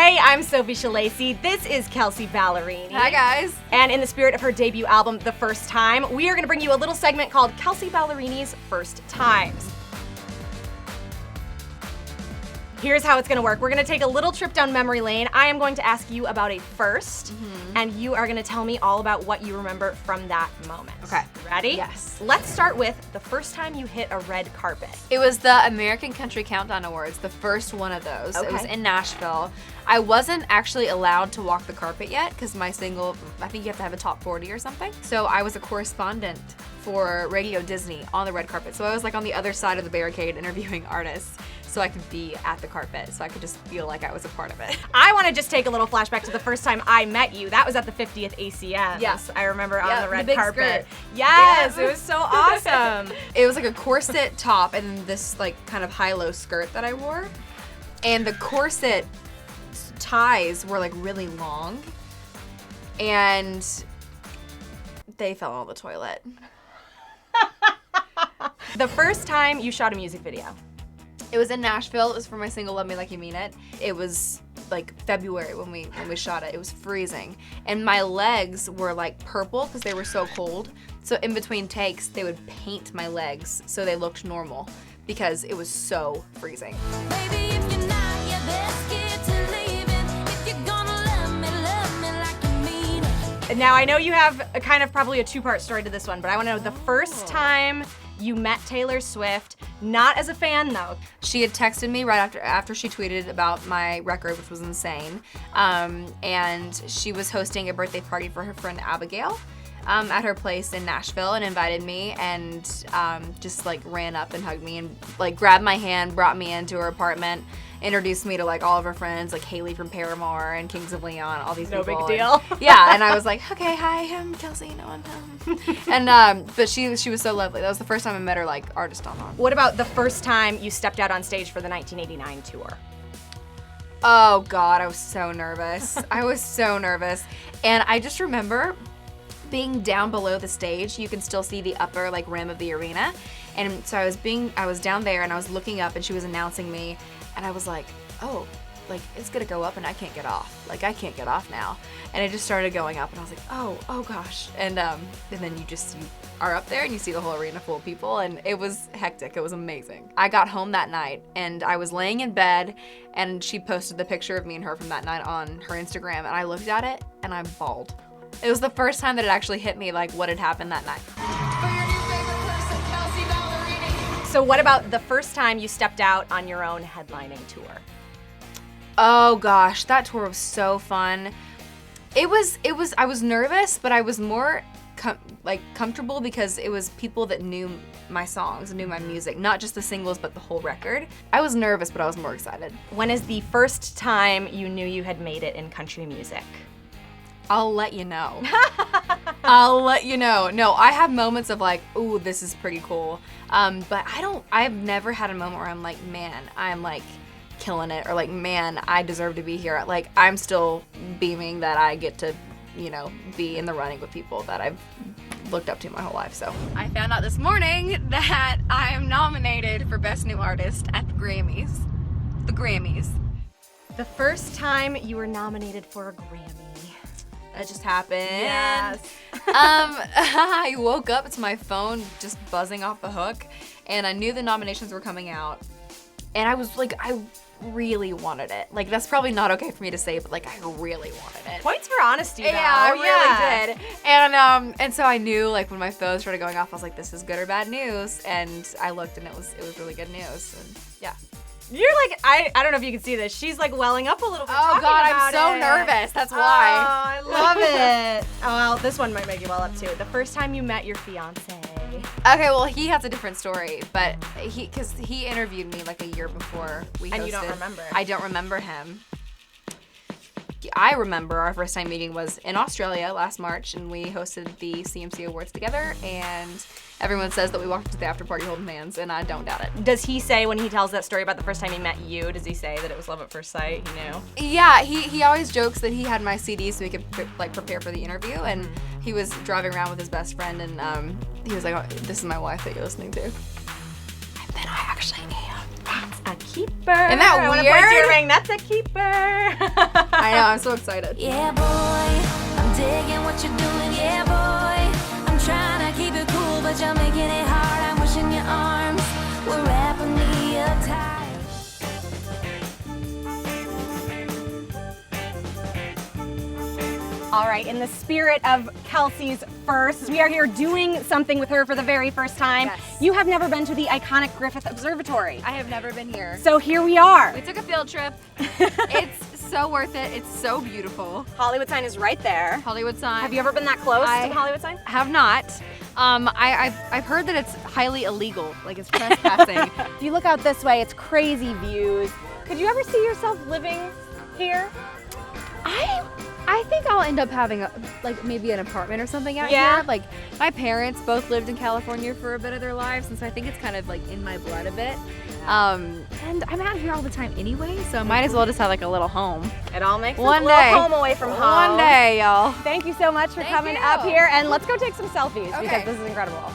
Hey, I'm Sophie Shalacy. This is Kelsea Ballerini. Hi, guys. And in the spirit of her debut album, The First Time, we are going to bring you a little segment called Kelsea Ballerini's First Times. Here's how it's going to work. We're going to take a little trip down memory lane. I am going to ask you about a first, and you are going to tell me all about what you remember from that moment. Okay. Ready? Yes. Let's start with the first time you hit a red carpet. It was the American Country Countdown Awards, the first one of those. Okay. It was in Nashville. I wasn't actually allowed to walk the carpet yet because my single, I think you have to have a top 40 or something. So I was a correspondent for Radio Disney on the red carpet. So I was like on the other side of the barricade interviewing artists so I could be at the carpet, so I could just feel like I was a part of it. I want to just take a little flashback to the first time I met you. That was at the 50th ACM. Yes. I remember on the red big carpet. skirt. Yes, Yeah. it was so awesome. It was like a corset top and then this like kind of high-low skirt that I wore. And the corset ties were like really long and they fell on the toilet. The first time you shot a music video. It was in Nashville. It was for my single Love Me Like You Mean It. It was like February when we shot it. It was freezing. And my legs were like purple because they were so cold. So in between takes, they would paint my legs so they looked normal because it was so freezing. Baby, if you're not your best kid to leaving, if you're gonna love me like you mean it. Now, I know you have a kind of probably a two-part story to this one, but I want to know the first time you met Taylor Swift, not as a fan though. She had texted me right after she tweeted about my record, which was insane. And she was hosting a birthday party for her friend Abigail at her place in Nashville and invited me and just like ran up and hugged me and like grabbed my hand, brought me into her apartment, introduced me to like all of her friends, like Haley from Paramore and Kings of Leon, all these No people. big deal. And, yeah, and I was like, okay, hi, I'm Kelsea, no one. And but she was so lovely. That was the first time I met her like artist on. What about the first time you stepped out on stage for the 1989 tour? Oh God, I was so nervous. I was so nervous. And I just remember being down below the stage. You can still see the upper like rim of the arena. And so I was down there and I was looking up and she was announcing me and I was like, oh, like it's gonna go up and I can't get off. Like I can't get off now. And it just started going up and I was like, oh gosh. And then you are up there and you see the whole arena full of people and it was hectic. It was amazing. I got home that night and I was laying in bed and she posted the picture of me and her from that night on her Instagram and I looked at it and I bawled. It was the first time that it actually hit me like what had happened that night. For your new favorite person, Kelsea Ballerini. So what about the first time you stepped out on your own headlining tour? Oh gosh, that tour was so fun. I was nervous, but I was more comfortable because it was people that knew my songs, knew my music, not just the singles, but the whole record. I was nervous, but I was more excited. When is the first time you knew you had made it in country music? I'll let you know. I'll let you know. No, I have moments of like, ooh, this is pretty cool. But I've never had a moment where I'm like, man, I'm like killing it, or like, man, I deserve to be here. Like, I'm still beaming that I get to, be in the running with people that I've looked up to my whole life. So I found out this morning that I am nominated for Best New Artist at the Grammys. The Grammys. The first time you were nominated for a Grammy. That just happened. Yes. I woke up to my phone just buzzing off the hook, and I knew the nominations were coming out, and I was like, I really wanted it. Like, that's probably not okay for me to say, but like, I really wanted it. Points for honesty, though. Yeah, I really did. And so I knew, like, when my phone started going off, I was like, this is good or bad news, and I looked, and it was really good news, and yeah. You're like, I don't know if you can see this. She's like welling up a little bit. Oh talking God, about I'm so it. nervous. That's Oh, why. I love it. Oh, well, this one might make you well up too. The first time you met your fiance. Okay, well, he has a different story, but because he interviewed me like a year before we hosted. And you don't remember. I don't remember him. I remember our first time meeting was in Australia last March, and we hosted the CMC Awards together, and everyone says that we walked into the after party holding hands, and I don't doubt it. Does he say, when he tells that story about the first time he met you, does he say that it was love at first sight? He knew? Yeah, he always jokes that he had my CD so he could like prepare for the interview, and he was driving around with his best friend, and he was like, oh, this is my wife that you're listening to. And then I actually am. That's a keeper. keeper. Isn't that I wanna point to your weird? ring. That's a keeper. I know, I'm so excited. Yeah, boy, I'm digging what you're doing. Yeah, boy, I'm trying to keep it cool, but you're making it hard. I'm wishing your arms were wrapping me up tight. All right, in the spirit of Kelsey's first, we are here doing something with her for the very first time. Yes. You have never been to the iconic Griffith Observatory. I have never been here. So here we are. We took a field trip. It's so worth it. It's so beautiful. Hollywood sign is right there. Hollywood sign. Have you ever been that close I- to the Hollywood sign? Have not. I've heard that it's highly illegal, like it's trespassing. If you look out this way, it's crazy views. Could you ever see yourself living here? I think I'll end up having like maybe an apartment or something out Yeah? here. Like my parents both lived in California for a bit of their lives, and so I think it's kind of like in my blood a bit. And I'm out here all the time anyway, so I might as well just have like a little home. It all makes One a little day. home away from home. One day, y'all. Thank you so much for Thank coming you. up here, and let's go take some selfies Okay. because this is incredible.